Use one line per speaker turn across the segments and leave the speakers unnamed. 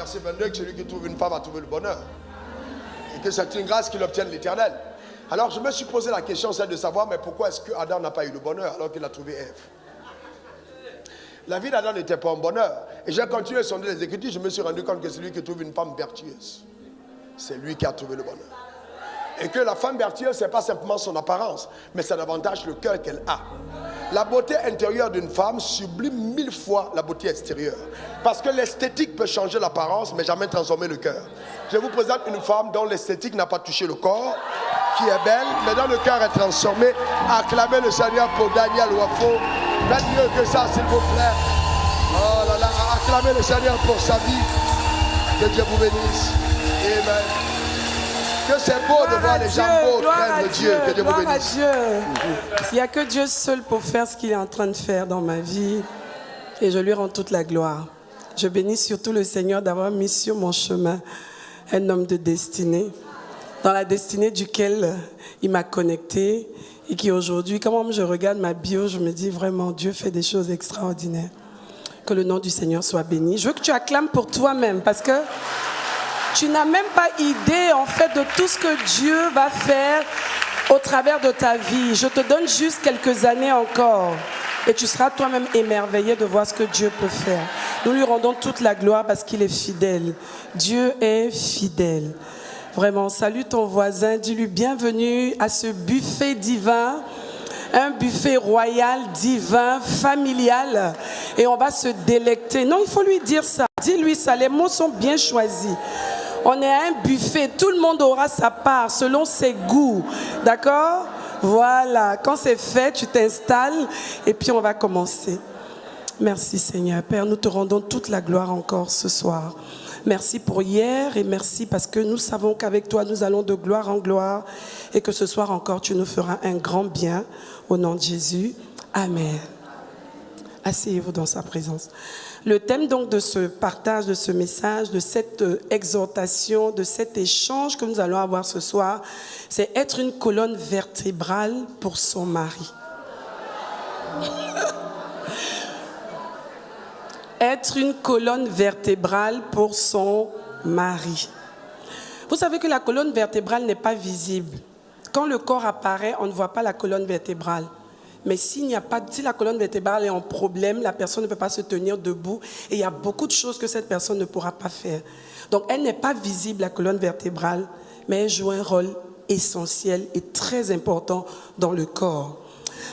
verset 22 que celui qui trouve une femme a trouvé le bonheur. Et que c'est une grâce qu'il obtienne l'Éternel. Alors je me suis posé la question, celle de savoir, mais pourquoi est-ce que Adam n'a pas eu le bonheur alors qu'il a trouvé Ève? La vie d'Adam n'était pas un bonheur. Et j'ai continué à sonder les Écritures, je me suis rendu compte que celui qui trouve une femme vertueuse, c'est lui qui a trouvé le bonheur. Et que la femme vertueuse, ce n'est pas simplement son apparence, mais c'est davantage le cœur qu'elle a. La beauté intérieure d'une femme sublime 1000 fois la beauté extérieure. Parce que l'esthétique peut changer l'apparence, mais jamais transformer le cœur. Je vous présente une femme dont l'esthétique n'a pas touché le corps, qui est belle, mais dont le cœur est transformé. Acclamez le Seigneur pour Daniel Wafo. Faites mieux que ça, s'il vous plaît. Oh là là, acclamez le Seigneur pour sa vie. Que Dieu vous bénisse. Amen. Que c'est beau de voir les gens beaux craindre Dieu. Que Dieu vous bénisse.
Il n'y a que Dieu seul pour faire ce qu'il est en train de faire dans ma vie. Et je lui rends toute la gloire. Je bénis surtout le Seigneur d'avoir mis sur mon chemin un homme de destinée. Dans la destinée duquel il m'a connecté. Et qui aujourd'hui, quand je regarde ma bio, je me dis vraiment, Dieu fait des choses extraordinaires. Que le nom du Seigneur soit béni. Je veux que tu acclames pour toi-même parce que tu n'as même pas idée en fait de tout ce que Dieu va faire au travers de ta vie. Je te donne juste quelques années encore et tu seras toi-même émerveillé de voir ce que Dieu peut faire. Nous lui rendons toute la gloire parce qu'il est fidèle. Dieu est fidèle. Vraiment, salue ton voisin, dis-lui bienvenue à ce buffet divin. Un buffet royal, divin, familial. Et on va se délecter. Non, il faut lui dire ça. Dis-lui ça. Les mots sont bien choisis. On est à un buffet. Tout le monde aura sa part selon ses goûts. D'accord? Voilà. Quand c'est fait, tu t'installes. Et puis on va commencer. Merci Seigneur. Père, nous te rendons toute la gloire encore ce soir. Merci pour hier et merci parce que nous savons qu'avec toi, nous allons de gloire en gloire et que ce soir encore, tu nous feras un grand bien au nom de Jésus. Amen. Asseyez-vous dans sa présence. Le thème donc de ce partage, de ce message, de cette exhortation, de cet échange que nous allons avoir ce soir, c'est être une colonne vertébrale pour son mari. Être une colonne vertébrale pour son mari. Vous savez que la colonne vertébrale n'est pas visible. Quand le corps apparaît, on ne voit pas la colonne vertébrale. Mais si la colonne vertébrale est en problème, la personne ne peut pas se tenir debout et il y a beaucoup de choses que cette personne ne pourra pas faire. Donc elle n'est pas visible, la colonne vertébrale, mais elle joue un rôle essentiel et très important dans le corps.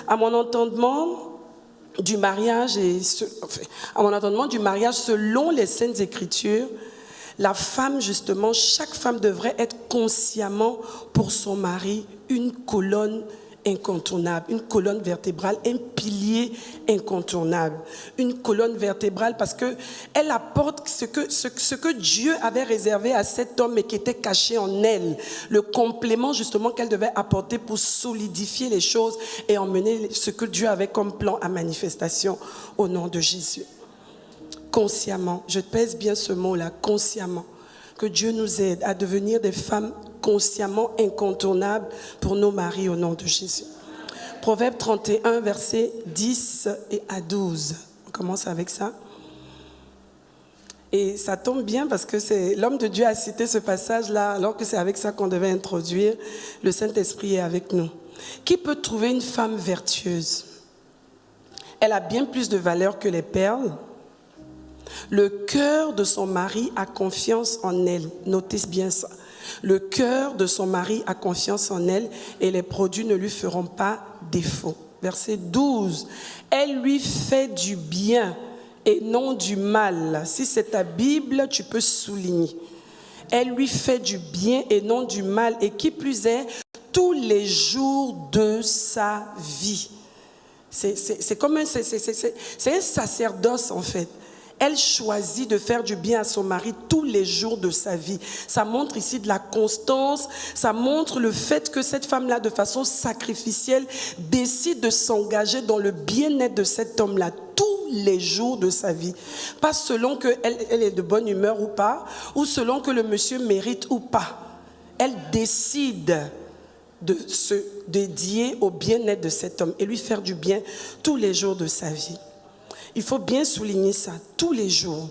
À mon entendement du mariage, selon les Saintes Écritures, la femme, justement, chaque femme devrait être consciemment pour son mari une colonne incontournable, une colonne vertébrale, un pilier incontournable. Une colonne vertébrale parce qu'elle apporte ce que Dieu avait réservé à cet homme et qui était caché en elle. Le complément justement qu'elle devait apporter pour solidifier les choses et emmener ce que Dieu avait comme plan à manifestation au nom de Jésus. Consciemment, je pèse bien ce mot-là, consciemment. Que Dieu nous aide à devenir des femmes consciemment incontournables pour nos maris au nom de Jésus. Proverbe 31, versets 10 et à 12. On commence avec ça. Et ça tombe bien parce que l'homme de Dieu a cité ce passage-là, alors que c'est avec ça qu'on devait introduire. Le Saint-Esprit est avec nous. Qui peut trouver une femme vertueuse? Elle a bien plus de valeur que les perles. Le cœur de son mari a confiance en elle. Notez bien ça. Le cœur de son mari a confiance en elle et les produits ne lui feront pas défaut. Verset 12. Elle lui fait du bien et non du mal. Si c'est ta Bible, tu peux souligner. Elle lui fait du bien et non du mal. Et qui plus est, tous les jours de sa vie. C'est comme c'est un sacerdoce en fait. Elle choisit de faire du bien à son mari tous les jours de sa vie. Ça montre ici de la constance, ça montre le fait que cette femme-là, de façon sacrificielle, décide de s'engager dans le bien-être de cet homme-là tous les jours de sa vie. Pas selon qu'elle est de bonne humeur ou pas, ou selon que le monsieur mérite ou pas. Elle décide de se dédier au bien-être de cet homme et lui faire du bien tous les jours de sa vie. Il faut bien souligner ça, tous les jours.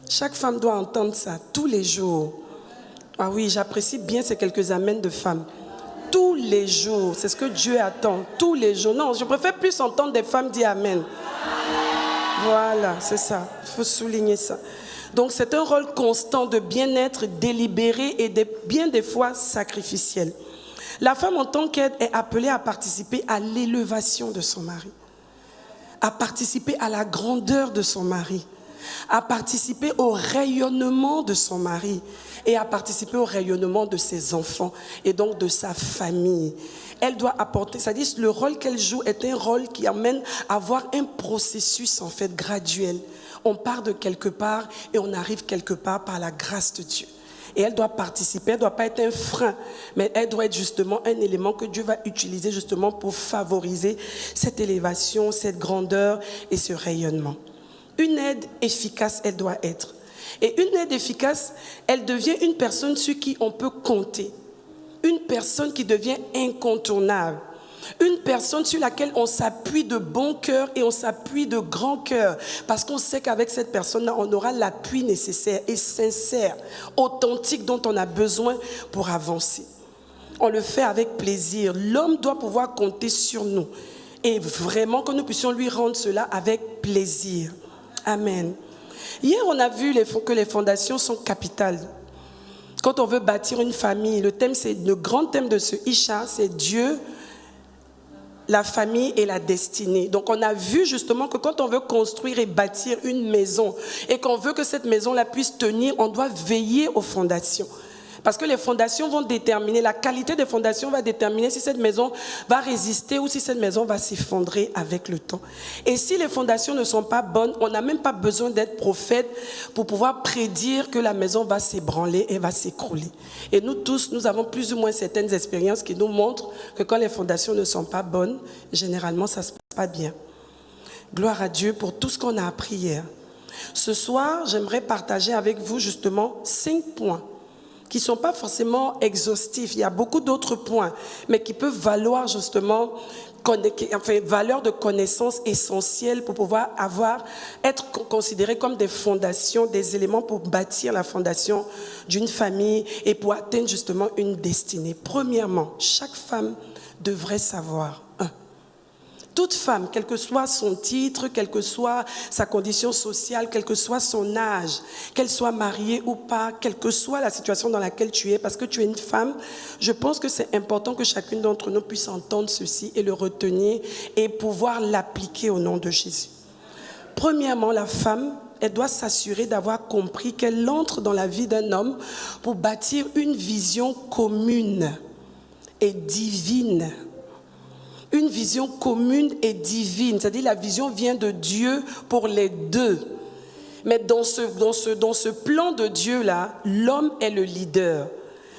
Chaque femme doit entendre ça tous les jours. Ah oui, j'apprécie bien ces quelques amens de femmes. Tous les jours, c'est ce que Dieu attend. Tous les jours. Non, je préfère plus entendre des femmes dire amen. Voilà, c'est ça. Il faut souligner ça. Donc c'est un rôle constant de bien-être délibéré et bien des fois sacrificiel. La femme en tant qu'aide est appelée à participer à l'élévation de son mari, à participer à la grandeur de son mari, à participer au rayonnement de son mari et à participer au rayonnement de ses enfants et donc de sa famille. Elle doit apporter, c'est-à-dire le rôle qu'elle joue est un rôle qui amène à avoir un processus en fait graduel. On part de quelque part et on arrive quelque part par la grâce de Dieu. Et elle doit participer, elle ne doit pas être un frein, mais elle doit être justement un élément que Dieu va utiliser justement pour favoriser cette élévation, cette grandeur et ce rayonnement. Une aide efficace, elle doit être. Et une aide efficace, elle devient une personne sur qui on peut compter. Une personne qui devient incontournable. Une personne sur laquelle on s'appuie de bon cœur et on s'appuie de grand cœur. Parce qu'on sait qu'avec cette personne-là, on aura l'appui nécessaire et sincère, authentique dont on a besoin pour avancer. On le fait avec plaisir. L'homme doit pouvoir compter sur nous. Et vraiment que nous puissions lui rendre cela avec plaisir. Amen. Hier, on a vu que les fondations sont capitales. Quand on veut bâtir une famille, le grand thème de ce Isha, c'est Dieu, la famille et la destinée. Donc on a vu justement que quand on veut construire et bâtir une maison et qu'on veut que cette maison-là puisse tenir, on doit veiller aux fondations. Parce que les fondations vont déterminer, la qualité des fondations va déterminer si cette maison va résister ou si cette maison va s'effondrer avec le temps. Et si les fondations ne sont pas bonnes, on n'a même pas besoin d'être prophète pour pouvoir prédire que la maison va s'ébranler et va s'écrouler. Et nous tous, nous avons plus ou moins certaines expériences qui nous montrent que quand les fondations ne sont pas bonnes, généralement ça ne se passe pas bien. Gloire à Dieu pour tout ce qu'on a appris hier. Ce soir, j'aimerais partager avec vous justement 5 points qui ne sont pas forcément exhaustifs. Il y a beaucoup d'autres points, mais qui peuvent valoir justement, valeur de connaissances essentielles pour pouvoir être considérés comme des fondations, des éléments pour bâtir la fondation d'une famille et pour atteindre justement une destinée. Premièrement, chaque femme devrait savoir, toute femme, quel que soit son titre, quelle que soit sa condition sociale, quel que soit son âge, qu'elle soit mariée ou pas, quelle que soit la situation dans laquelle tu es, parce que tu es une femme, je pense que c'est important que chacune d'entre nous puisse entendre ceci et le retenir et pouvoir l'appliquer au nom de Jésus. Premièrement, la femme, elle doit s'assurer d'avoir compris qu'elle entre dans la vie d'un homme pour bâtir une vision commune et divine. Une vision commune et divine, c'est-à-dire la vision vient de Dieu pour les deux. Mais dans ce plan de Dieu-là, l'homme est le leader.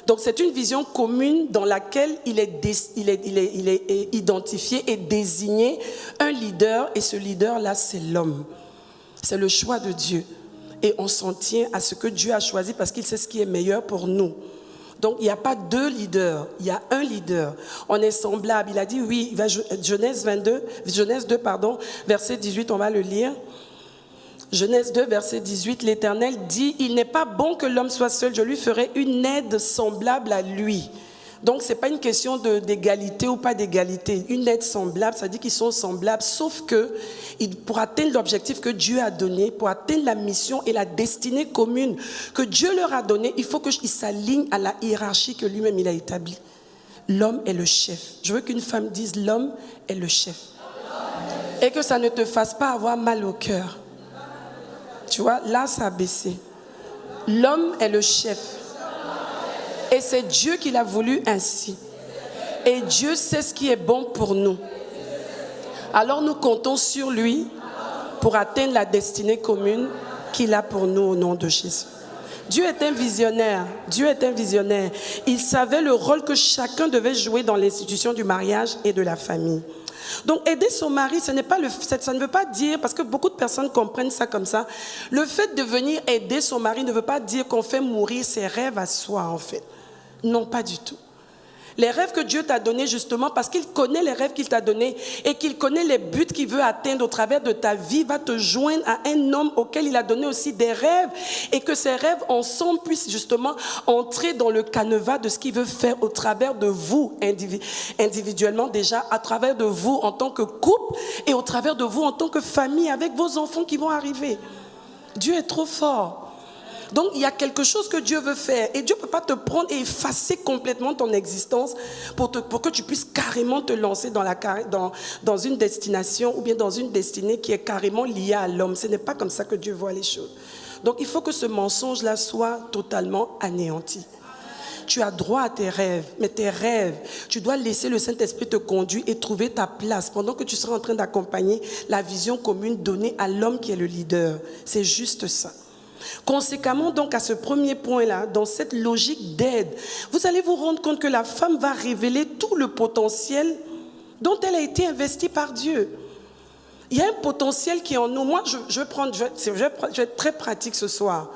Donc c'est une vision commune dans laquelle il est identifié et désigné un leader, et ce leader-là, c'est l'homme. C'est le choix de Dieu. Et on s'en tient à ce que Dieu a choisi parce qu'il sait ce qui est meilleur pour nous. Donc, il n'y a pas 2 leaders, il y a un leader. On est semblable. Il a dit, oui, Genèse 2, verset 18, on va le lire. Genèse 2, verset 18, l'Éternel dit, « Il n'est pas bon que l'homme soit seul, je lui ferai une aide semblable à lui. » Donc, ce n'est pas une question d'égalité ou pas d'égalité. Une aide semblable, ça dit qu'ils sont semblables, sauf que pour atteindre l'objectif que Dieu a donné, pour atteindre la mission et la destinée commune que Dieu leur a donnée, il faut qu'ils s'alignent à la hiérarchie que lui-même il a établie. L'homme est le chef. Je veux qu'une femme dise, l'homme est le chef. Et que ça ne te fasse pas avoir mal au cœur. Tu vois, là, ça a baissé. L'homme est le chef. Et c'est Dieu qui l'a voulu ainsi. Et Dieu sait ce qui est bon pour nous. Alors nous comptons sur lui pour atteindre la destinée commune qu'il a pour nous au nom de Jésus. Dieu est un visionnaire. Dieu est un visionnaire. Il savait le rôle que chacun devait jouer dans l'institution du mariage et de la famille. Donc aider son mari, ça ne veut pas dire, parce que beaucoup de personnes comprennent ça comme ça, le fait de venir aider son mari ne veut pas dire qu'on fait mourir ses rêves à soi en fait. Non, pas du tout. Les rêves que Dieu t'a donnés justement parce qu'il connaît les rêves qu'il t'a donnés et qu'il connaît les buts qu'il veut atteindre au travers de ta vie, va te joindre à un homme auquel il a donné aussi des rêves et que ces rêves ensemble puissent justement entrer dans le canevas de ce qu'il veut faire au travers de vous individuellement déjà, à travers de vous en tant que couple et au travers de vous en tant que famille avec vos enfants qui vont arriver. Dieu est trop fort. Donc, il y a quelque chose que Dieu veut faire. Et Dieu ne peut pas te prendre et effacer complètement ton existence pour que tu puisses carrément te lancer dans une destination ou bien dans une destinée qui est carrément liée à l'homme. Ce n'est pas comme ça que Dieu voit les choses. Donc, il faut que ce mensonge-là soit totalement anéanti. Tu as droit à tes rêves, mais tes rêves, tu dois laisser le Saint-Esprit te conduire et trouver ta place pendant que tu seras en train d'accompagner la vision commune donnée à l'homme qui est le leader. C'est juste ça. Conséquemment, donc, à ce premier point-là, dans cette logique d'aide, vous allez vous rendre compte que la femme va révéler tout le potentiel dont elle a été investie par Dieu. Il y a un potentiel qui est en nous. Moi, je vais être très pratique ce soir.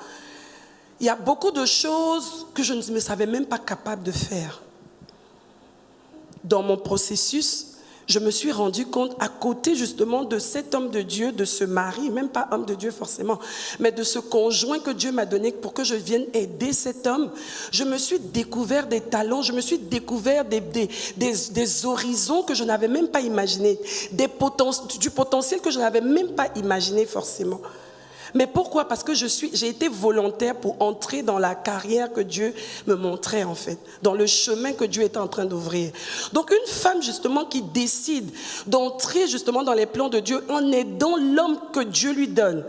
Il y a beaucoup de choses que je ne me savais même pas capable de faire. Dans mon processus, je me suis rendu compte, à côté justement de cet homme de Dieu, de ce mari, même pas homme de Dieu forcément, mais de ce conjoint que Dieu m'a donné pour que je vienne aider cet homme, je me suis découvert des talents, je me suis découvert des horizons que je n'avais même pas imaginés, du potentiel que je n'avais même pas imaginé forcément. Mais pourquoi? Parce que j'ai été volontaire pour entrer dans la carrière que Dieu me montrait en fait, dans le chemin que Dieu était en train d'ouvrir. Donc une femme justement qui décide d'entrer justement dans les plans de Dieu en aidant l'homme que Dieu lui donne,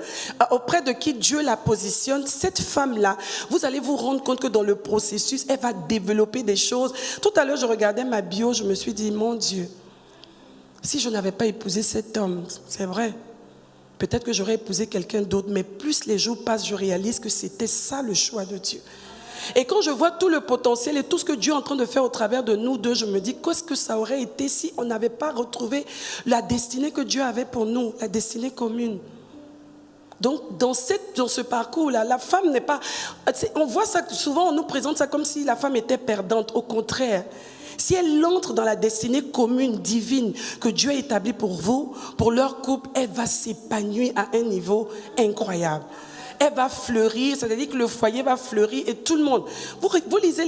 auprès de qui Dieu la positionne, cette femme-là, vous allez vous rendre compte que dans le processus, elle va développer des choses. Tout à l'heure, je regardais ma bio, je me suis dit, mon Dieu, si je n'avais pas épousé cet homme, c'est vrai, peut-être que j'aurais épousé quelqu'un d'autre, mais plus les jours passent, je réalise que c'était ça le choix de Dieu. Et quand je vois tout le potentiel et tout ce que Dieu est en train de faire au travers de nous deux, je me dis, qu'est-ce que ça aurait été si on n'avait pas retrouvé la destinée que Dieu avait pour nous, la destinée commune. Donc, dans ce parcours-là, la femme n'est pas... On voit ça, souvent on nous présente ça comme si la femme était perdante. Au contraire, si elle entre dans la destinée commune, divine, que Dieu a établie pour vous, pour leur couple, elle va s'épanouir à un niveau incroyable. Elle va fleurir, c'est-à-dire que le foyer va fleurir et tout le monde. Vous lisez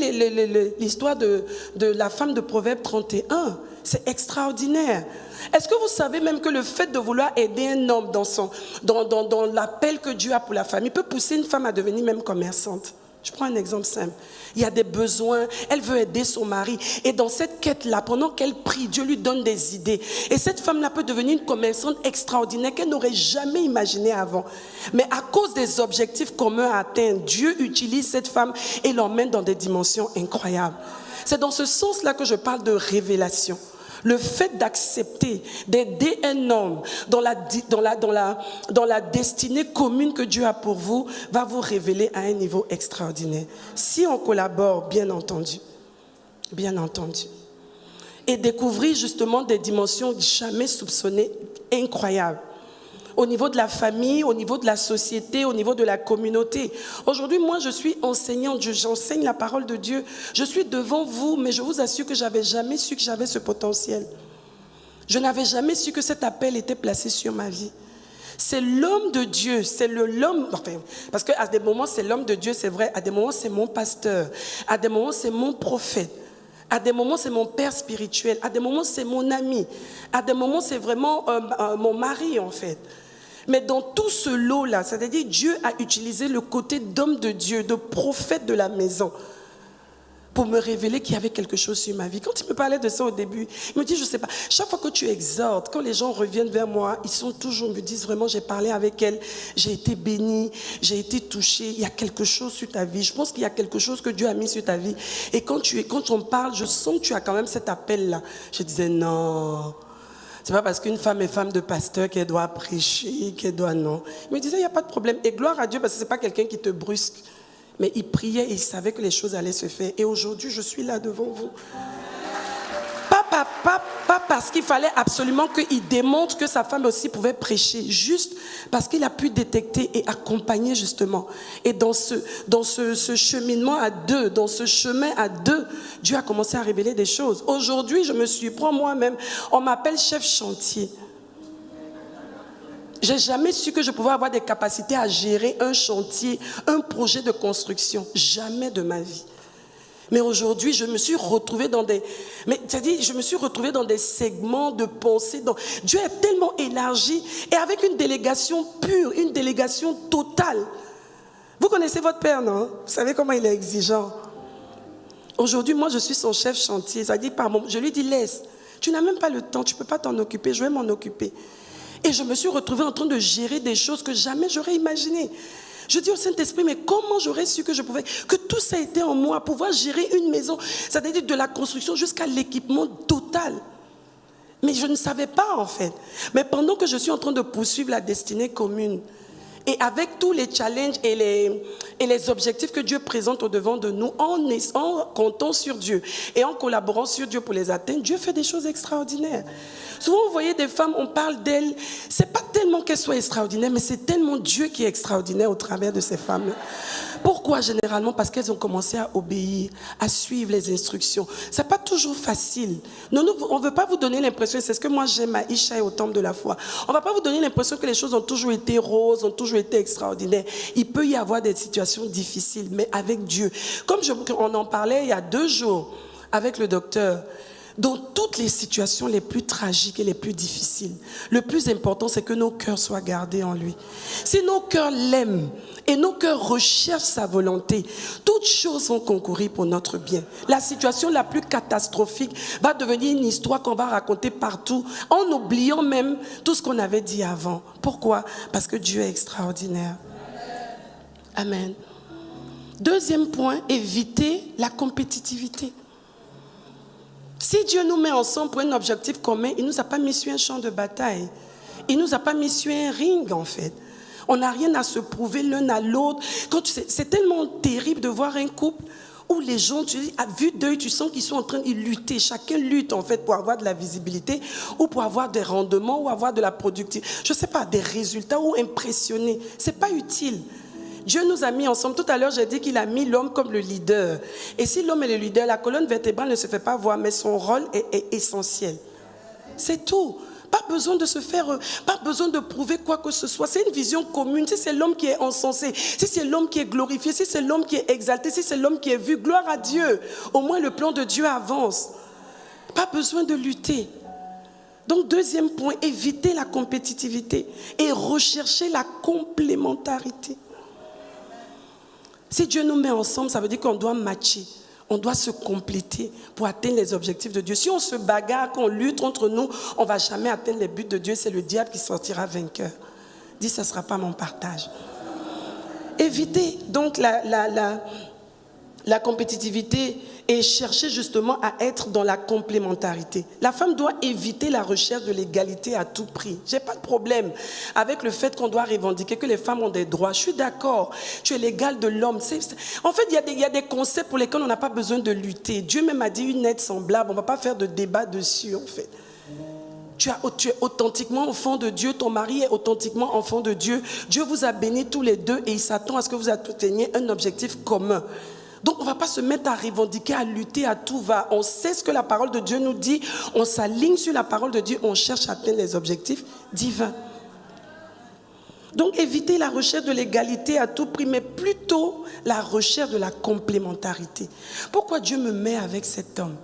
l'histoire de la femme de Proverbe 31, c'est extraordinaire. Est-ce que vous savez même que le fait de vouloir aider un homme dans l'appel que Dieu a pour la famille peut pousser une femme à devenir même commerçante? Je prends un exemple simple. Il y a des besoins, elle veut aider son mari. Et dans cette quête-là, pendant qu'elle prie, Dieu lui donne des idées. Et cette femme-là peut devenir une commerçante extraordinaire qu'elle n'aurait jamais imaginé avant. Mais à cause des objectifs communs à atteindre, Dieu utilise cette femme et l'emmène dans des dimensions incroyables. C'est dans ce sens-là que je parle de révélation. Le fait d'accepter, d'aider un homme dans la destinée commune que Dieu a pour vous, va vous révéler à un niveau extraordinaire. Si on collabore, bien entendu. Et découvrir justement des dimensions jamais soupçonnées, incroyables. Au niveau de la famille, au niveau de la société, au niveau de la communauté. Aujourd'hui, moi, je suis enseignante, j'enseigne la parole de Dieu. Je suis devant vous, mais je vous assure que je n'avais jamais su que j'avais ce potentiel. Je n'avais jamais su que cet appel était placé sur ma vie. C'est l'homme de Dieu, parce qu'à des moments, c'est l'homme de Dieu, c'est vrai. À des moments, c'est mon pasteur. À des moments, c'est mon prophète. À des moments, c'est mon père spirituel. À des moments, c'est mon ami. À des moments, c'est vraiment mon mari, en fait. Mais dans tout ce lot-là, c'est-à-dire Dieu a utilisé le côté d'homme de Dieu, de prophète de la maison, pour me révéler qu'il y avait quelque chose sur ma vie. Quand il me parlait de ça au début, il me dit, je ne sais pas, chaque fois que tu exhortes, quand les gens reviennent vers moi, me disent vraiment, j'ai parlé avec elle, j'ai été bénie, j'ai été touchée, il y a quelque chose sur ta vie. Je pense qu'il y a quelque chose que Dieu a mis sur ta vie. Et quand on parle, je sens que tu as quand même cet appel-là. Je disais, non, c'est pas parce qu'une femme est femme de pasteur qu'elle doit prêcher, qu'elle doit, non. Il me disait, il n'y a pas de problème. Et gloire à Dieu, parce que ce n'est pas quelqu'un qui te brusque. Mais il priait et il savait que les choses allaient se faire. Et aujourd'hui, je suis là devant vous. Pas parce qu'il fallait absolument qu'il démontre que sa femme aussi pouvait prêcher, juste parce qu'il a pu détecter et accompagner justement. Et dans ce cheminement à deux, dans ce chemin à deux, Dieu a commencé à révéler des choses. Aujourd'hui, je me surprends moi-même, on m'appelle chef chantier. J'ai jamais su que je pouvais avoir des capacités à gérer un chantier, un projet de construction. Jamais de ma vie. Mais aujourd'hui, je me suis retrouvée dans des... je me suis retrouvée dans des segments de pensée. Dieu est tellement élargi et avec une délégation pure, une délégation totale. Vous connaissez votre père, non? Vous savez comment il est exigeant. Aujourd'hui, moi, je suis son chef chantier. Ça dit, je lui dis, laisse. Tu n'as même pas le temps, tu ne peux pas t'en occuper, je vais m'en occuper. Et je me suis retrouvée en train de gérer des choses que jamais j'aurais imaginées. Je dis au Saint-Esprit, mais comment j'aurais su que je pouvais, que tout ça était en moi, pouvoir gérer une maison, c'est-à-dire de la construction jusqu'à l'équipement total. Mais je ne savais pas en fait. Mais pendant que je suis en train de poursuivre la destinée commune, et avec tous les challenges et les objectifs que Dieu présente au-devant de nous, en comptant sur Dieu et en collaborant sur Dieu pour les atteindre, Dieu fait des choses extraordinaires. Souvent, vous voyez des femmes, on parle d'elles, c'est pas tellement qu'elles soient extraordinaires, mais c'est tellement Dieu qui est extraordinaire au travers de ces femmes. Pourquoi généralement? Parce qu'elles ont commencé à obéir, à suivre les instructions. C'est pas toujours facile. Non, on ne veut pas vous donner l'impression, c'est ce que moi j'aime à Ishaï au temple de la foi. On ne va pas vous donner l'impression que les choses ont toujours été roses, ont toujours été extraordinaires. Il peut y avoir des situations difficiles, mais avec Dieu. Comme on en parlait il y a 2 jours avec le docteur, dans toutes les situations les plus tragiques et les plus difficiles, le plus important, c'est que nos cœurs soient gardés en lui. Si nos cœurs l'aiment et nos cœurs recherchent sa volonté, toutes choses vont concourir pour notre bien. La situation la plus catastrophique va devenir une histoire qu'on va raconter partout, en oubliant même tout ce qu'on avait dit avant. Pourquoi? Parce que Dieu est extraordinaire. Amen. Deuxième point, éviter la compétitivité. Si Dieu nous met ensemble pour un objectif commun, il ne nous a pas mis sur un champ de bataille. Il ne nous a pas mis sur un ring, en fait. On n'a rien à se prouver l'un à l'autre. C'est tellement terrible de voir un couple où les gens, à vue d'œil, tu sens qu'ils sont en train de lutter. Chacun lutte, en fait, pour avoir de la visibilité ou pour avoir des rendements ou avoir de la productivité. Je ne sais pas, des résultats ou impressionner. Ce n'est pas utile. Dieu nous a mis ensemble. Tout à l'heure, j'ai dit qu'il a mis l'homme comme le leader. Et si l'homme est le leader, la colonne vertébrale ne se fait pas voir, mais son rôle est essentiel. C'est tout. Pas besoin de se faire, pas besoin de prouver quoi que ce soit. C'est une vision commune. Si c'est l'homme qui est encensé, si c'est l'homme qui est glorifié, si c'est l'homme qui est exalté, si c'est l'homme qui est vu, gloire à Dieu. Au moins, le plan de Dieu avance. Pas besoin de lutter. Donc, deuxième point, éviter la compétitivité et rechercher la complémentarité. Si Dieu nous met ensemble, ça veut dire qu'on doit matcher. On doit se compléter pour atteindre les objectifs de Dieu. Si on se bagarre, qu'on lutte entre nous, on ne va jamais atteindre les buts de Dieu. C'est le diable qui sortira vainqueur. Dis, ça ne sera pas mon partage. Éviter donc la compétitivité et chercher justement à être dans la complémentarité. La femme doit éviter la recherche de l'égalité à tout prix. Je n'ai pas de problème avec le fait qu'on doit revendiquer que les femmes ont des droits. Je suis d'accord, tu es l'égal de l'homme. En fait, il y a des concepts pour lesquels on n'a pas besoin de lutter. Dieu même a dit une aide semblable, on ne va pas faire de débat dessus en fait. Tu es authentiquement enfant de Dieu, ton mari est authentiquement enfant de Dieu. Dieu vous a bénis tous les deux et il s'attend à ce que vous atteigniez un objectif commun. Donc on ne va pas se mettre à revendiquer, à lutter, à tout va. On sait ce que la parole de Dieu nous dit, on s'aligne sur la parole de Dieu, on cherche à atteindre les objectifs divins. Donc éviter la recherche de l'égalité à tout prix, mais plutôt la recherche de la complémentarité. Pourquoi Dieu me met avec cet homme ?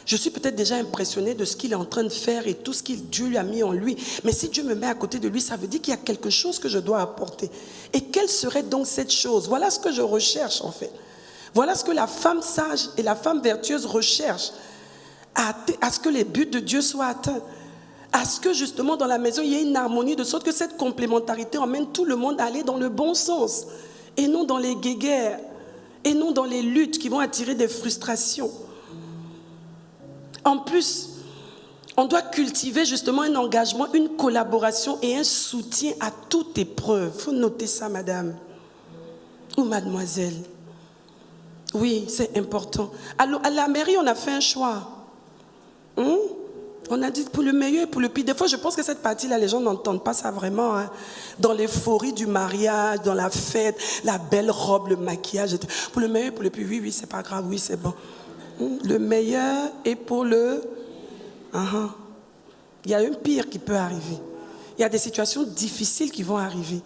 Je suis peut-être déjà impressionnée de ce qu'il est en train de faire et tout ce que Dieu lui a mis en lui. Mais si Dieu me met à côté de lui, ça veut dire qu'il y a quelque chose que je dois apporter. Et quelle serait donc cette chose ? Voilà ce que je recherche en fait. Voilà ce que la femme sage et la femme vertueuse recherchent, à ce que les buts de Dieu soient atteints, à ce que justement dans la maison il y ait une harmonie de sorte que cette complémentarité emmène tout le monde à aller dans le bon sens et non dans les guéguerres et non dans les luttes qui vont attirer des frustrations. En plus, on doit cultiver justement un engagement, une collaboration et un soutien à toute épreuve. Il faut noter ça, madame ou mademoiselle. Oui, c'est important. À la mairie, on a fait un choix. On a dit pour le meilleur et pour le pire. Des fois, je pense que cette partie-là, les gens n'entendent pas ça vraiment. Hein. Dans l'euphorie du mariage, dans la fête, la belle robe, le maquillage. Pour le meilleur et pour le pire. Oui, oui, c'est pas grave. Oui, c'est bon. Le meilleur et pour le... Il y a un pire qui peut arriver. Il y a des situations difficiles qui vont arriver.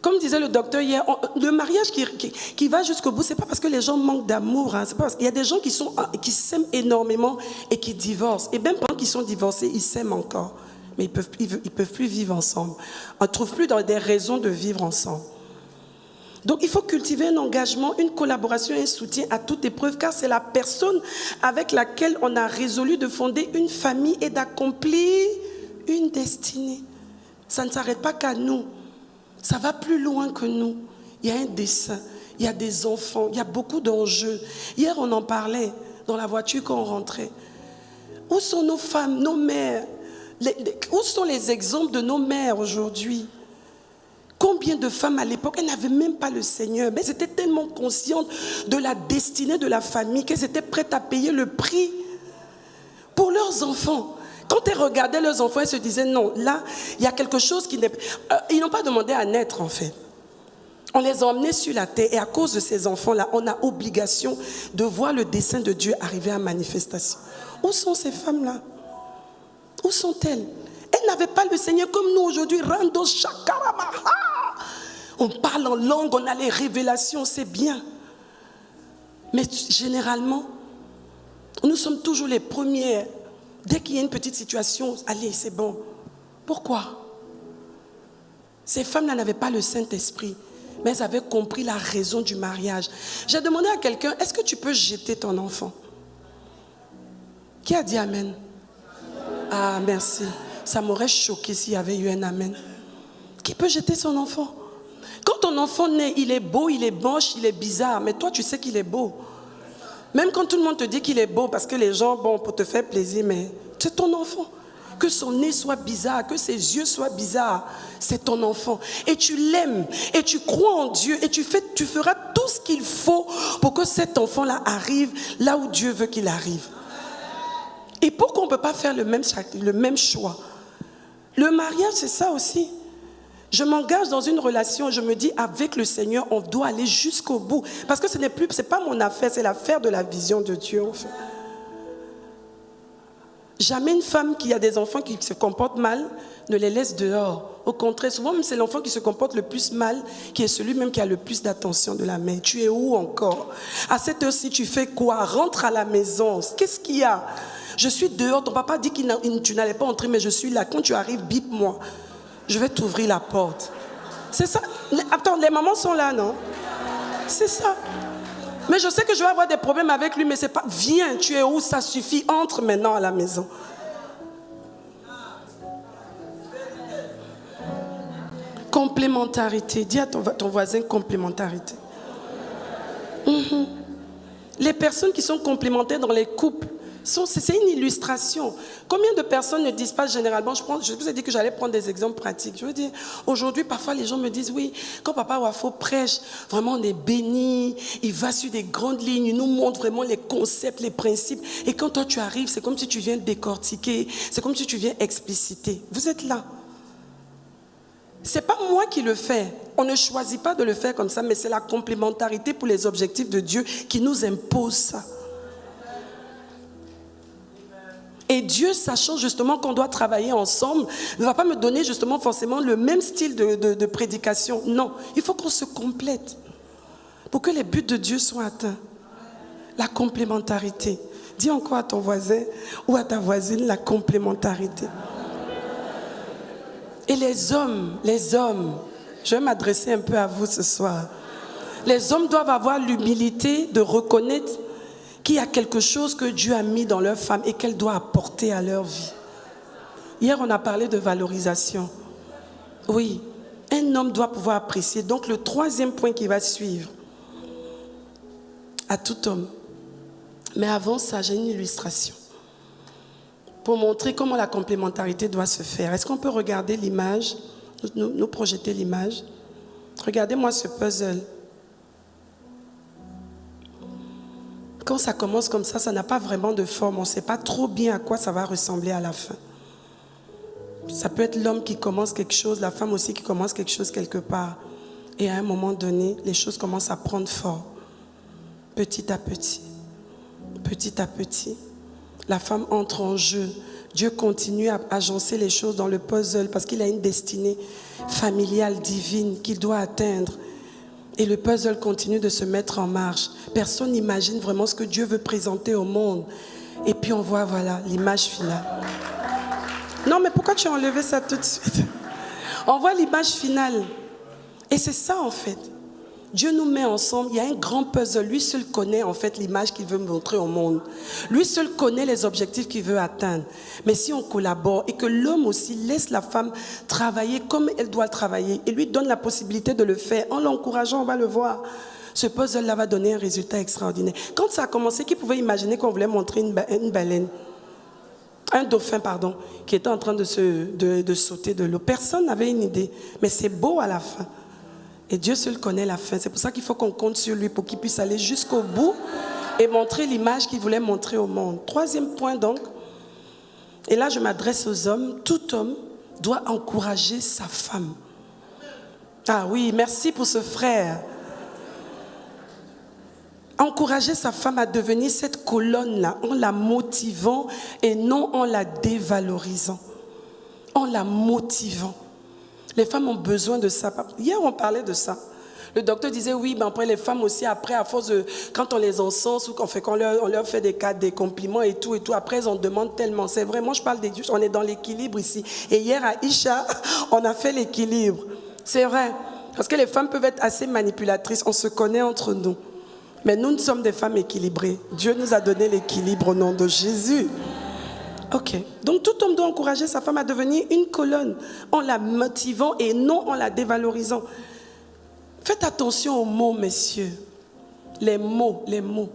Comme disait le docteur hier, le mariage qui va jusqu'au bout, ce n'est pas parce que les gens manquent d'amour. Hein, il y a des gens qui s'aiment énormément et qui divorcent. Et même pendant qu'ils sont divorcés, ils s'aiment encore. Mais ils peuvent plus vivre ensemble. On ne trouve plus des raisons de vivre ensemble. Donc il faut cultiver un engagement, une collaboration et un soutien à toute épreuve, car c'est la personne avec laquelle on a résolu de fonder une famille et d'accomplir une destinée. Ça ne s'arrête pas qu'à nous. Ça va plus loin que nous. Il y a un dessein, il y a des enfants, il y a beaucoup d'enjeux. Hier, on en parlait dans la voiture quand on rentrait. Où sont nos femmes, nos mères? Où sont les exemples de nos mères aujourd'hui? Combien de femmes à l'époque, elles n'avaient même pas le Seigneur, mais elles étaient tellement conscientes de la destinée de la famille qu'elles étaient prêtes à payer le prix pour leurs enfants. Quand elles regardaient leurs enfants, elles se disaient non, là, il y a quelque chose qui n'est... Ils n'ont pas demandé à naître en fait. On les a emmenés sur la terre et à cause de ces enfants-là, on a obligation de voir le dessein de Dieu arriver à manifestation. Où sont ces femmes-là? Où sont-elles? Elles n'avaient pas le Seigneur comme nous aujourd'hui. Rando Shakaramaha. On parle en langue, on a les révélations, c'est bien. Mais généralement, nous sommes toujours les premières. Dès qu'il y a une petite situation, allez, c'est bon. Pourquoi? Ces femmes-là n'avaient pas le Saint-Esprit, mais elles avaient compris la raison du mariage. J'ai demandé à quelqu'un, est-ce que tu peux jeter ton enfant? Qui a dit Amen? Ah, merci. Ça m'aurait choqué s'il y avait eu un Amen. Qui peut jeter son enfant? Quand ton enfant naît, il est beau, il est moche, il est bizarre, mais toi, tu sais qu'il est beau. Même quand tout le monde te dit qu'il est beau, parce que les gens, bon, pour te faire plaisir, mais c'est ton enfant. Que son nez soit bizarre, que ses yeux soient bizarres, c'est ton enfant. Et tu l'aimes, et tu crois en Dieu, et tu feras tout ce qu'il faut pour que cet enfant-là arrive là où Dieu veut qu'il arrive. Et pourquoi on ne peut pas faire le même choix? Le mariage, c'est ça aussi. Je m'engage dans une relation, je me dis avec le Seigneur, on doit aller jusqu'au bout. Parce que c'est pas mon affaire, c'est l'affaire de la vision de Dieu en fait. Jamais une femme qui a des enfants qui se comportent mal ne les laisse dehors. Au contraire, souvent même c'est l'enfant qui se comporte le plus mal qui est celui même qui a le plus d'attention de la mère. Tu es où encore? À cette heure-ci, tu fais quoi? Rentre à la maison. Qu'est-ce qu'il y a? Je suis dehors, ton papa dit que tu n'allais pas entrer, mais je suis là. Quand tu arrives, bip-moi. Je vais t'ouvrir la porte. C'est ça. Attends, les mamans sont là, non? C'est ça. Mais je sais que je vais avoir des problèmes avec lui, mais c'est pas... Viens, tu es où? Ça suffit. Entre maintenant à la maison. Complémentarité. Dis à ton voisin complémentarité. Les personnes qui sont complémentaires dans les couples, c'est une illustration. Combien de personnes ne disent pas généralement, je vous ai dit que j'allais prendre des exemples pratiques. Je veux dire, aujourd'hui, parfois les gens me disent, oui, quand Papa Wafo prêche, vraiment on est béni, il va sur des grandes lignes, il nous montre vraiment les concepts, les principes. Et quand toi tu arrives, c'est comme si tu viens décortiquer, c'est comme si tu viens expliciter. Vous êtes là. C'est pas moi qui le fais. On ne choisit pas de le faire comme ça, mais c'est la complémentarité pour les objectifs de Dieu qui nous impose ça. Et Dieu, sachant justement qu'on doit travailler ensemble, ne va pas me donner justement forcément le même style de prédication. Non, il faut qu'on se complète pour que les buts de Dieu soient atteints. La complémentarité. Dis encore à ton voisin ou à ta voisine la complémentarité. Et les hommes, je vais m'adresser un peu à vous ce soir. Les hommes doivent avoir l'humilité de reconnaître qu'il y a quelque chose que Dieu a mis dans leur femme et qu'elle doit apporter à leur vie. Hier, on a parlé de valorisation. Oui, un homme doit pouvoir apprécier. Donc, le troisième point qui va suivre, à tout homme. Mais avant ça, j'ai une illustration pour montrer comment la complémentarité doit se faire. Est-ce qu'on peut regarder l'image, nous projeter l'image? Regardez-moi ce puzzle. quand ça commence comme ça n'a pas vraiment de forme. On ne sait pas trop bien à quoi ça va ressembler à la fin. Ça peut être l'homme qui commence quelque chose, la femme aussi qui commence quelque chose quelque part. Et à un moment donné, les choses commencent à prendre forme. Petit à petit. Petit à petit. La femme entre en jeu. Dieu continue à agencer les choses dans le puzzle parce qu'il a une destinée familiale, divine qu'il doit atteindre. Et le puzzle continue de se mettre en marche. Personne n'imagine vraiment ce que Dieu veut présenter au monde. Et puis on voit, voilà, l'image finale. Non, mais pourquoi tu as enlevé ça tout de suite? On voit l'image finale. Et c'est ça en fait. Dieu nous met ensemble, il y a un grand puzzle. Lui seul connaît en fait l'image qu'il veut montrer au monde. Lui seul connaît les objectifs qu'il veut atteindre. Mais si on collabore et que l'homme aussi laisse la femme travailler comme elle doit travailler et lui donne la possibilité de le faire, en l'encourageant, on va le voir. Ce puzzle-là va donner un résultat extraordinaire. Quand ça a commencé, qui pouvait imaginer qu'on voulait montrer une baleine? Un dauphin, pardon, qui était en train de sauter de l'eau. Personne n'avait une idée. Mais c'est beau à la fin. Et Dieu seul connaît la fin. C'est pour ça qu'il faut qu'on compte sur lui pour qu'il puisse aller jusqu'au bout et montrer l'image qu'il voulait montrer au monde. Troisième point donc, et là je m'adresse aux hommes, tout homme doit encourager sa femme. Ah oui, merci pour ce frère. Encourager sa femme à devenir cette colonne-là en la motivant et non en la dévalorisant. En la motivant. Les femmes ont besoin de ça. Hier, on parlait de ça. Le docteur disait, oui, mais après, les femmes aussi, après, à force de... Quand on les encense ou qu'on leur fait des compliments et tout, après, elles en demandent tellement. C'est vrai, moi, je parle des dieux. On est dans l'équilibre ici. Et hier, à Isha, on a fait l'équilibre. C'est vrai. Parce que les femmes peuvent être assez manipulatrices. On se connaît entre nous. Mais nous sommes des femmes équilibrées. Dieu nous a donné l'équilibre au nom de Jésus. Ok. Donc tout homme doit encourager sa femme à devenir une colonne en la motivant et non en la dévalorisant. Faites attention aux mots, messieurs. Les mots, les mots.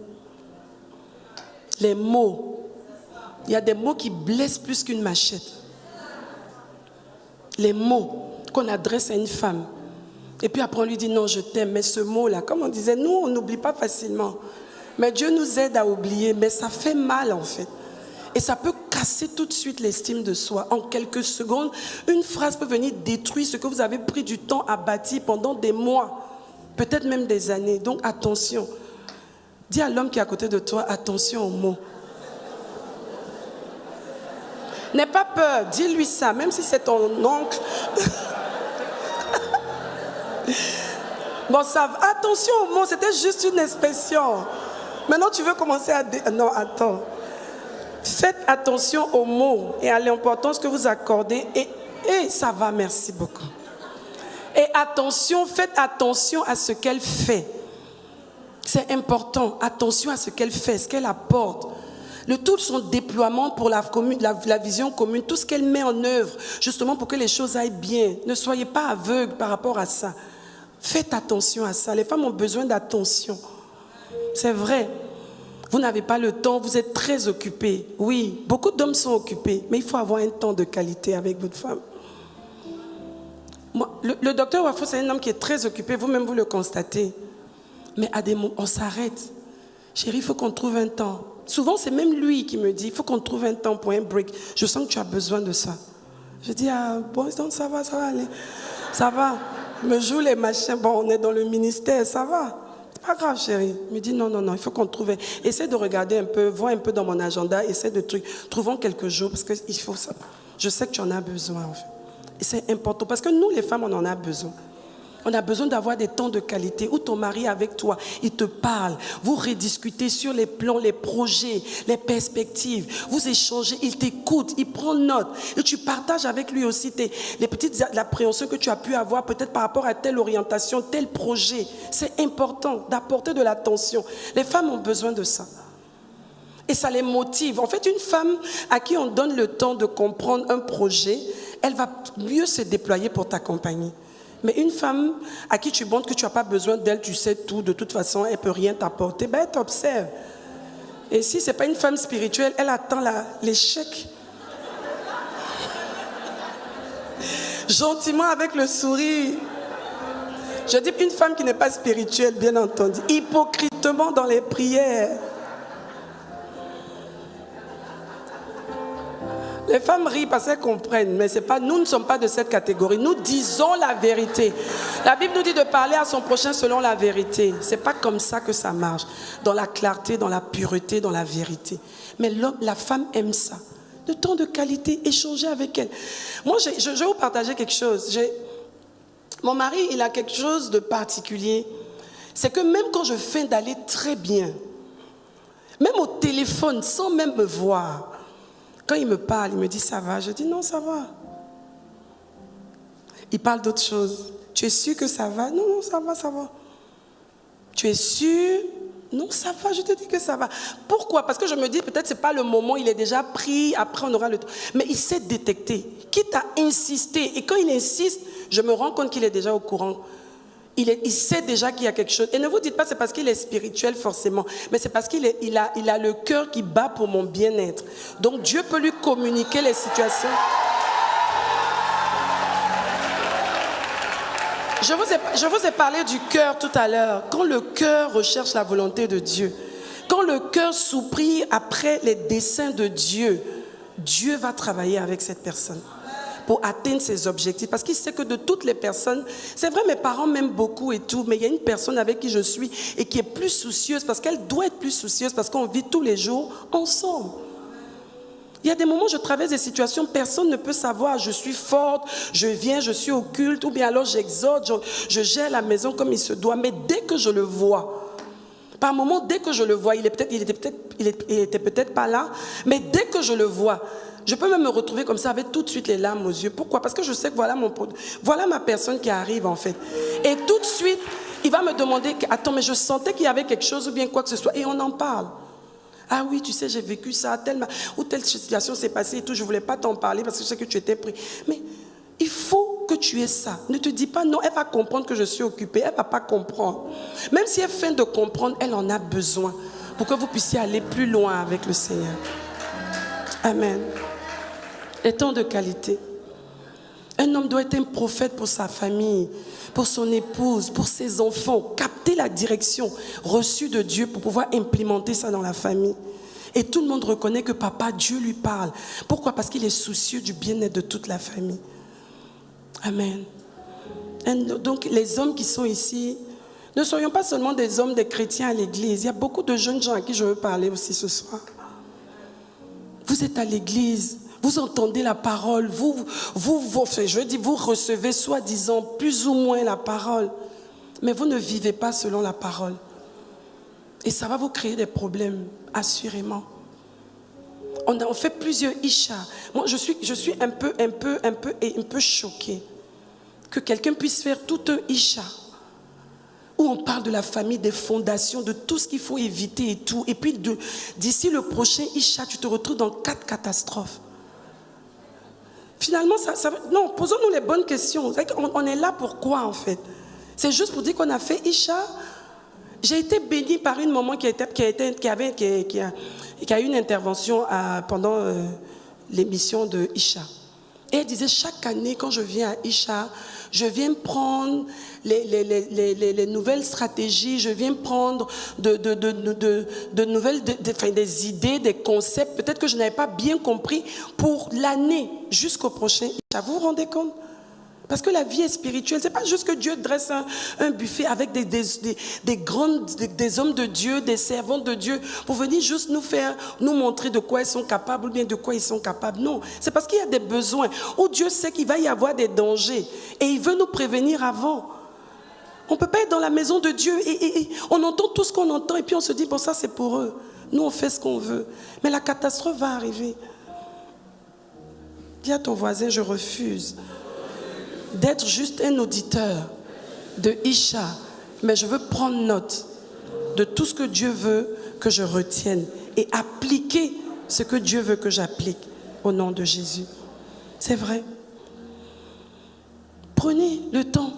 Les mots. Il y a des mots qui blessent plus qu'une machette. Les mots qu'on adresse à une femme. Et puis après on lui dit non, je t'aime. Mais ce mot-là, comme on disait, nous on n'oublie pas facilement. Mais Dieu nous aide à oublier. Mais ça fait mal en fait. Et ça peut casser tout de suite l'estime de soi. En quelques secondes, une phrase peut venir détruire ce que vous avez pris du temps à bâtir pendant des mois, peut-être même des années. Donc attention. Dis à l'homme qui est à côté de toi, attention aux mots. N'aie pas peur, dis-lui ça, même si c'est ton oncle. Bon, ça va. Attention aux mots, c'était juste une expression. Maintenant, tu veux commencer à... Non, attends. Faites attention aux mots et à l'importance que vous accordez. Et ça va, merci beaucoup. Et attention, faites attention à ce qu'elle fait. C'est important. Attention à ce qu'elle fait, ce qu'elle apporte. Le tout son déploiement pour la vision commune, tout ce qu'elle met en œuvre, justement pour que les choses aillent bien. Ne soyez pas aveugles par rapport à ça. Faites attention à ça. Les femmes ont besoin d'attention. C'est vrai. Vous n'avez pas le temps, vous êtes très occupés. Oui, beaucoup d'hommes sont occupés, mais il faut avoir un temps de qualité avec votre femme. Moi, le docteur Wafo, c'est un homme qui est très occupé, vous-même vous le constatez. Mais à des moments, on s'arrête. Chérie, il faut qu'on trouve un temps. Souvent, c'est même lui qui me dit, il faut qu'on trouve un temps pour un break. Je sens que tu as besoin de ça. Je dis, ah bon, donc ça va aller. Ça va. Je me joue les machins, bon, on est dans le ministère, ça va. Pas grave, chérie. Il me dit non, il faut qu'on trouve. Essaie de regarder un peu, vois un peu dans mon agenda, essaie de trucs. Trouvons quelques jours parce qu'il faut ça. Je sais que tu en as besoin, en fait. Et c'est important parce que nous, les femmes, on en a besoin. On a besoin d'avoir des temps de qualité où ton mari est avec toi, il te parle, vous rediscutez sur les plans, les projets, les perspectives, vous échangez, il t'écoute, il prend note et tu partages avec lui aussi les petites appréhensions que tu as pu avoir peut-être par rapport à telle orientation, tel projet. C'est important d'apporter de l'attention. Les femmes ont besoin de ça. Et ça les motive. En fait, une femme à qui on donne le temps de comprendre un projet, elle va mieux se déployer pour t'accompagner. Mais une femme à qui tu montres que tu n'as pas besoin d'elle, tu sais tout, de toute façon, elle ne peut rien t'apporter, ben elle t'observe. Et si ce n'est pas une femme spirituelle, elle attend l'échec. Gentiment avec le sourire. Je dis une femme qui n'est pas spirituelle, bien entendu. Hypocritement dans les prières. Les femmes rient parce qu'elles comprennent, mais c'est pas, nous ne sommes pas de cette catégorie. Nous disons la vérité. La Bible nous dit de parler à son prochain selon la vérité. C'est pas comme ça que ça marche. Dans la clarté, dans la pureté, dans la vérité. Mais l'homme, la femme aime ça. De temps de qualité, échanger avec elle. Moi, je vais vous partager quelque chose. Mon mari, il a quelque chose de particulier. C'est que même quand je feins d'aller très bien, même au téléphone, sans même me voir, quand il me parle, il me dit ça va. Je dis non, ça va. Il parle d'autre chose. Tu es sûr que ça va? Non, non, ça va, ça va. Tu es sûr? Non, ça va, je te dis que ça va. Pourquoi? Parce que je me dis peut-être c'est pas le moment, il est déjà pris, après on aura le temps. Mais il sait détecter, quitte à insister. Et quand il insiste, je me rends compte qu'il est déjà au courant. Il sait déjà qu'il y a quelque chose. Et ne vous dites pas c'est parce qu'il est spirituel forcément, mais c'est parce qu'il a le cœur qui bat pour mon bien-être. Donc Dieu peut lui communiquer les situations. Je vous ai parlé du cœur tout à l'heure. Quand le cœur recherche la volonté de Dieu, quand le cœur soupire après les desseins de Dieu, Dieu va travailler avec cette personne pour atteindre ses objectifs. Parce qu'il sait que de toutes les personnes, c'est vrai, mes parents m'aiment beaucoup et tout, mais il y a une personne avec qui je suis et qui est plus soucieuse, parce qu'elle doit être plus soucieuse, parce qu'on vit tous les jours ensemble. Il y a des moments où je traverse des situations, personne ne peut savoir, je suis forte, je viens, je suis au culte, ou bien alors j'exhorte, je gère la maison comme il se doit, mais dès que je le vois, par moment, dès que je le vois, il était peut-être pas là, mais dès que je le vois, je peux même me retrouver comme ça avec tout de suite les larmes aux yeux. Pourquoi? Parce que je sais que voilà ma personne qui arrive en fait. Et tout de suite, il va me demander, attends, mais je sentais qu'il y avait quelque chose ou bien quoi que ce soit, et on en parle. Ah oui, tu sais, j'ai vécu ça, ou telle situation s'est passée et tout, je ne voulais pas t'en parler parce que je sais que tu étais pris. Mais il faut que tu aies ça. Ne te dis pas non, elle va comprendre que je suis occupée, elle ne va pas comprendre. Même si elle feint de comprendre, elle en a besoin pour que vous puissiez aller plus loin avec le Seigneur. Amen. Les temps de qualité. Un homme doit être un prophète pour sa famille, pour son épouse, pour ses enfants. Capter la direction reçue de Dieu pour pouvoir implémenter ça dans la famille. Et tout le monde reconnaît que papa, Dieu lui parle. Pourquoi? Parce qu'il est soucieux du bien-être de toute la famille. Amen. Et donc les hommes qui sont ici, ne soyons pas seulement des hommes, des chrétiens à l'église. Il y a beaucoup de jeunes gens à qui je veux parler aussi ce soir. Vous êtes à l'église. Vous entendez la parole, vous recevez soi-disant plus ou moins la parole, mais vous ne vivez pas selon la parole. Et ça va vous créer des problèmes, assurément. On fait plusieurs Isha. Moi, je suis un peu choquée que quelqu'un puisse faire tout un Isha où on parle de la famille, des fondations, de tout ce qu'il faut éviter et tout. Et puis d'ici le prochain Isha, tu te retrouves dans 4 catastrophes. Finalement, non, posons-nous les bonnes questions. On est là pour quoi en fait? C'est juste pour dire qu'on a fait Isha. J'ai été bénie par une maman qui a eu une intervention pendant l'émission de Isha. Et elle disait, chaque année, quand je viens à Isha, je viens prendre les nouvelles stratégies, je viens prendre de nouvelles, des idées, des concepts, peut-être que je n'avais pas bien compris pour l'année jusqu'au prochain Isha. Vous vous rendez compte? Parce que la vie est spirituelle. Ce n'est pas juste que Dieu dresse un buffet avec des hommes de Dieu, des servantes de Dieu, pour venir juste nous montrer de quoi ils sont capables ou bien de quoi ils sont capables. Non, c'est parce qu'il y a des besoins où Dieu sait qu'il va y avoir des dangers et il veut nous prévenir avant. On ne peut pas être dans la maison de Dieu et on entend tout ce qu'on entend et puis on se dit, bon, ça c'est pour eux. Nous, on fait ce qu'on veut. Mais la catastrophe va arriver. Dis à ton voisin, je refuse d'être juste un auditeur de Isha, mais je veux prendre note de tout ce que Dieu veut que je retienne et appliquer ce que Dieu veut que j'applique au nom de Jésus. C'est vrai. Prenez le temps.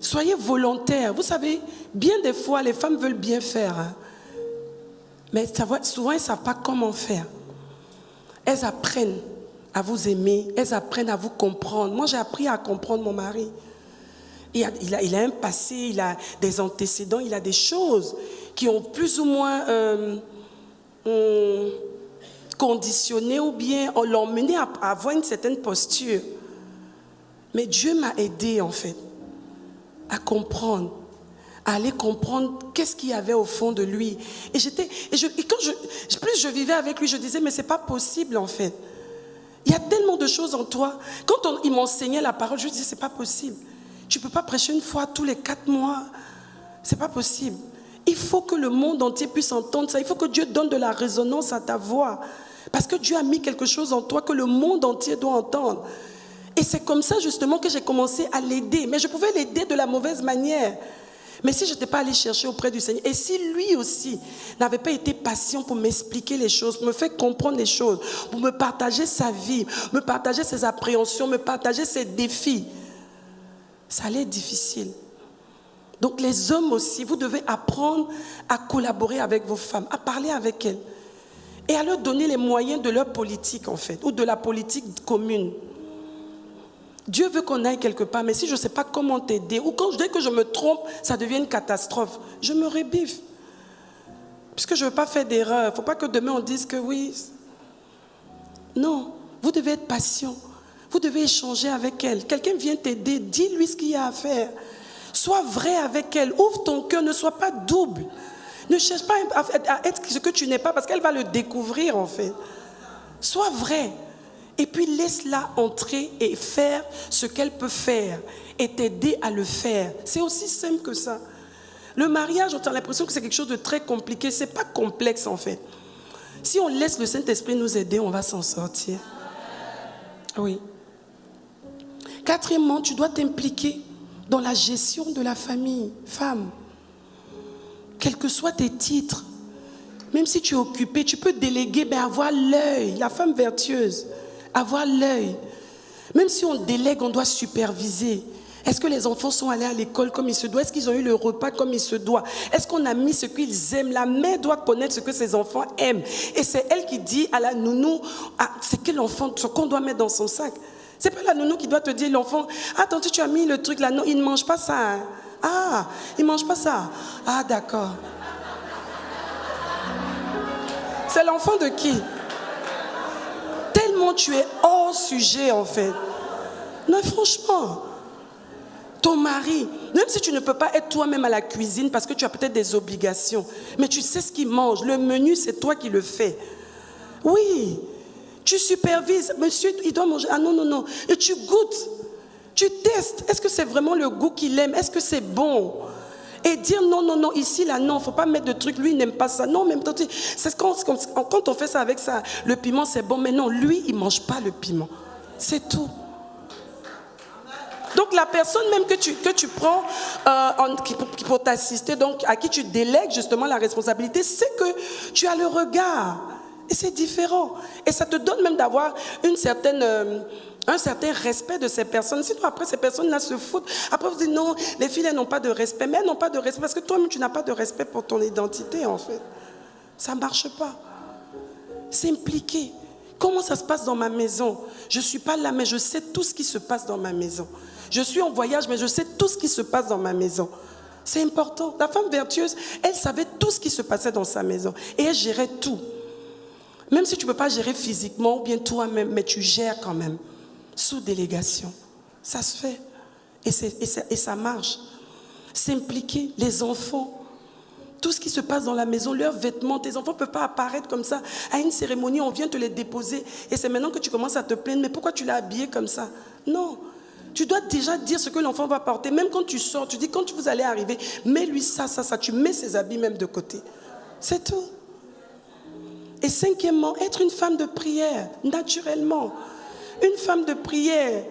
Soyez volontaires. Vous savez, bien des fois, les femmes veulent bien faire, hein, mais souvent, elles ne savent pas comment faire. Elles apprennent à vous aimer, elles apprennent à vous comprendre. Moi, j'ai appris à comprendre mon mari. Il a un passé, il a des antécédents, il a des choses qui ont plus ou moins conditionné ou bien on l'a emmené à avoir une certaine posture. Mais Dieu m'a aidé en fait à comprendre, à aller comprendre qu'est-ce qu'il y avait au fond de lui. Et plus je vivais avec lui, je disais mais c'est pas possible en fait. Il y a tellement de choses en toi. Quand il m'enseignait la parole, je disais c'est pas possible. Tu peux pas prêcher une fois tous les 4 mois. C'est pas possible. Il faut que le monde entier puisse entendre ça. Il faut que Dieu donne de la résonance à ta voix. Parce que Dieu a mis quelque chose en toi que le monde entier doit entendre. Et c'est comme ça justement que j'ai commencé à l'aider. Mais je pouvais l'aider de la mauvaise manière. Mais si je n'étais pas allée chercher auprès du Seigneur, et si lui aussi n'avait pas été patient pour m'expliquer les choses, pour me faire comprendre les choses, pour me partager sa vie, me partager ses appréhensions, me partager ses défis, ça allait être difficile. Donc les hommes aussi, vous devez apprendre à collaborer avec vos femmes, à parler avec elles et à leur donner les moyens de leur politique en fait, ou de la politique commune. Dieu veut qu'on aille quelque part, mais si je ne sais pas comment t'aider, ou quand dès que je me trompe, ça devient une catastrophe, je me rebiffe. Puisque je ne veux pas faire d'erreur, il ne faut pas que demain on dise que oui. Non, vous devez être patient, vous devez échanger avec elle. Quelqu'un vient t'aider, dis-lui ce qu'il y a à faire. Sois vrai avec elle, ouvre ton cœur, ne sois pas double. Ne cherche pas à être ce que tu n'es pas, parce qu'elle va le découvrir en fait. Sois vrai. Et puis laisse-la entrer et faire ce qu'elle peut faire et t'aider à le faire. C'est aussi simple que ça. Le mariage, on a l'impression que c'est quelque chose de très compliqué. Ce n'est pas complexe en fait. Si on laisse le Saint-Esprit nous aider, on va s'en sortir. Oui. Quatrièmement, tu dois t'impliquer dans la gestion de la famille, femme. Quels que soient tes titres, même si tu es occupé, tu peux déléguer, mais avoir l'œil, la femme vertueuse. Avoir l'œil. Même si on délègue, on doit superviser. Est-ce que les enfants sont allés à l'école comme il se doit? Est-ce qu'ils ont eu le repas comme il se doit? Est-ce qu'on a mis ce qu'ils aiment? La mère doit connaître ce que ses enfants aiment. Et c'est elle qui dit à la nounou, c'est quel enfant, ce qu'on doit mettre dans son sac. C'est pas la nounou qui doit te dire, l'enfant, attends, tu as mis le truc là, non, il ne mange pas ça. Hein? Ah, il ne mange pas ça. Ah, d'accord. C'est l'enfant de qui? Tellement tu es hors sujet en fait. Non, franchement, ton mari, même si tu ne peux pas être toi-même à la cuisine parce que tu as peut-être des obligations, mais tu sais ce qu'il mange, le menu c'est toi qui le fais. Oui, tu supervises, monsieur il doit manger, ah non, non, non, et tu goûtes, tu testes, est-ce que c'est vraiment le goût qu'il aime, est-ce que c'est bon? Et dire non, non, non, ici, là, non, il ne faut pas mettre de trucs, lui, il n'aime pas ça. Non, même c'est quand on fait ça avec ça, le piment, c'est bon, mais non, lui, il ne mange pas le piment. C'est tout. Donc, la personne même que tu prends pour t'assister, donc à qui tu délègues justement la responsabilité, c'est que tu as le regard. Et c'est différent. Et ça te donne même d'avoir un certain respect de ces personnes. Sinon, après, ces personnes-là se foutent. Après, vous dites non, les filles, elles n'ont pas de respect. Mais elles n'ont pas de respect parce que toi-même, tu n'as pas de respect pour ton identité, en fait. Ça ne marche pas. S'impliquer. Comment ça se passe dans ma maison? Je ne suis pas là, mais je sais tout ce qui se passe dans ma maison. Je suis en voyage, mais je sais tout ce qui se passe dans ma maison. C'est important. La femme vertueuse, elle savait tout ce qui se passait dans sa maison. Et elle gérait tout. Même si tu ne peux pas gérer physiquement ou bien toi-même, mais tu gères quand même. Sous délégation. Ça se fait. Et ça marche. S'impliquer, les enfants. Tout ce qui se passe dans la maison, leurs vêtements, tes enfants ne peuvent pas apparaître comme ça. À une cérémonie, on vient te les déposer. Et c'est maintenant que tu commences à te plaindre. Mais pourquoi tu l'as habillé comme ça? Non. Tu dois déjà dire ce que l'enfant va porter. Même quand tu sors, tu dis quand vous allez arriver, mets-lui ça. Tu mets ses habits même de côté. C'est tout. Et cinquièmement, être une femme de prière, naturellement. Une femme de prière.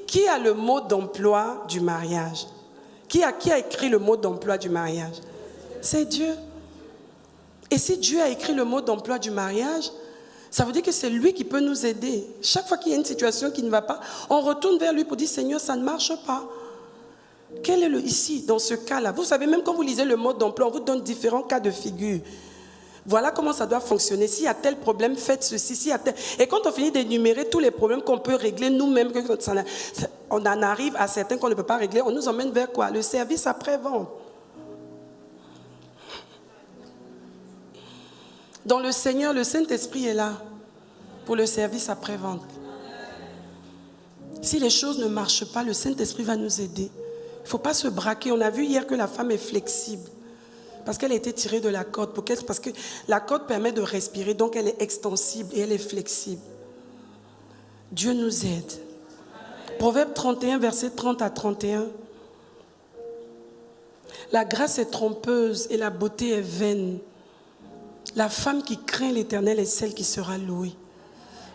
Qui a le mot d'emploi du mariage? Qui a écrit le mot d'emploi du mariage? C'est Dieu. Et si Dieu a écrit le mot d'emploi du mariage, ça veut dire que c'est lui qui peut nous aider. Chaque fois qu'il y a une situation qui ne va pas, on retourne vers lui pour dire, Seigneur, ça ne marche pas. Quel est ici, dans ce cas-là? Vous savez, même quand vous lisez le mode d'emploi, on vous donne différents cas de figure. Voilà comment ça doit fonctionner. S'il y a tel problème, faites ceci. S'il y a tel... Et quand on finit d'énumérer tous les problèmes qu'on peut régler nous-mêmes, on en arrive à certains qu'on ne peut pas régler, on nous emmène vers quoi? Le service après-vente. Dans le Seigneur, le Saint-Esprit est là pour le service après-vente. Si les choses ne marchent pas, le Saint-Esprit va nous aider. Il ne faut pas se braquer. On a vu hier que la femme est flexible. Parce qu'elle a été tirée de la corde. Parce que la corde permet de respirer. Donc elle est extensible et elle est flexible. Dieu nous aide. Proverbe 31, verset 30 à 31. La grâce est trompeuse et la beauté est vaine. La femme qui craint l'Éternel est celle qui sera louée.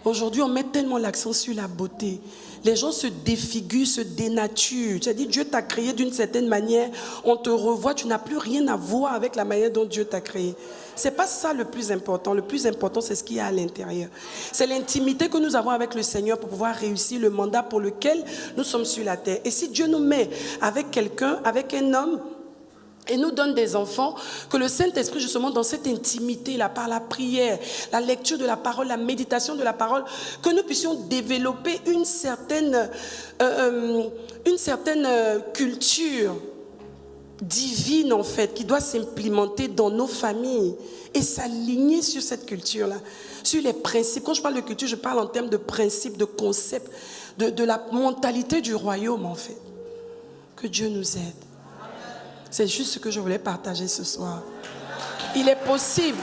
Aujourd'hui, on met tellement l'accent sur la beauté. Les gens se défigurent, se dénaturent. Tu as dit, Dieu t'a créé d'une certaine manière. On te revoit, tu n'as plus rien à voir avec la manière dont Dieu t'a créé. Ce n'est pas ça le plus important. Le plus important, c'est ce qu'il y a à l'intérieur. C'est l'intimité que nous avons avec le Seigneur pour pouvoir réussir le mandat pour lequel nous sommes sur la terre. Et si Dieu nous met avec quelqu'un, avec un homme, et nous donne des enfants, que le Saint-Esprit, justement, dans cette intimité, là, par la prière, la lecture de la parole, la méditation de la parole, que nous puissions développer une certaine culture divine, en fait, qui doit s'implémenter dans nos familles et s'aligner sur cette culture-là, sur les principes. Quand je parle de culture, je parle en termes de principes, de concepts, de la mentalité du royaume, en fait. Que Dieu nous aide. C'est juste ce que je voulais partager ce soir. Il est possible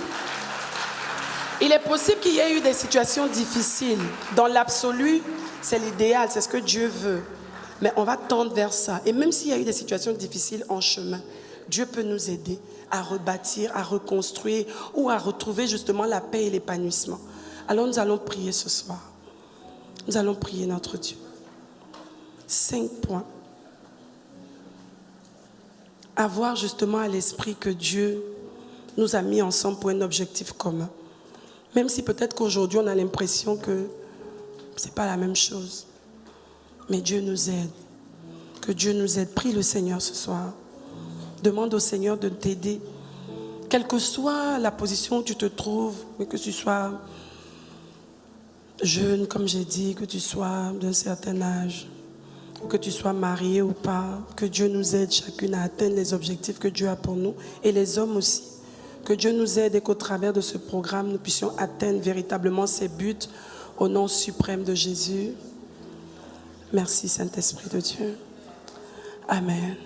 qu'il y ait eu des situations difficiles. Dans l'absolu, c'est l'idéal, c'est ce que Dieu veut. Mais on va tendre vers ça. Et même s'il y a eu des situations difficiles en chemin, Dieu peut nous aider à rebâtir, à reconstruire ou à retrouver justement la paix et l'épanouissement. Alors nous allons prier ce soir. Nous allons prier notre Dieu. 5 points. Avoir justement à l'esprit que Dieu nous a mis ensemble pour un objectif commun. Même si peut-être qu'aujourd'hui on a l'impression que ce n'est pas la même chose. Mais Dieu nous aide. Que Dieu nous aide. Prie le Seigneur ce soir. Demande au Seigneur de t'aider. Quelle que soit la position où tu te trouves, que tu sois jeune, comme j'ai dit, que tu sois d'un certain âge, que tu sois marié ou pas, que Dieu nous aide chacune à atteindre les objectifs que Dieu a pour nous, et les hommes aussi. Que Dieu nous aide et qu'au travers de ce programme, nous puissions atteindre véritablement ces buts au nom suprême de Jésus. Merci Saint-Esprit de Dieu. Amen.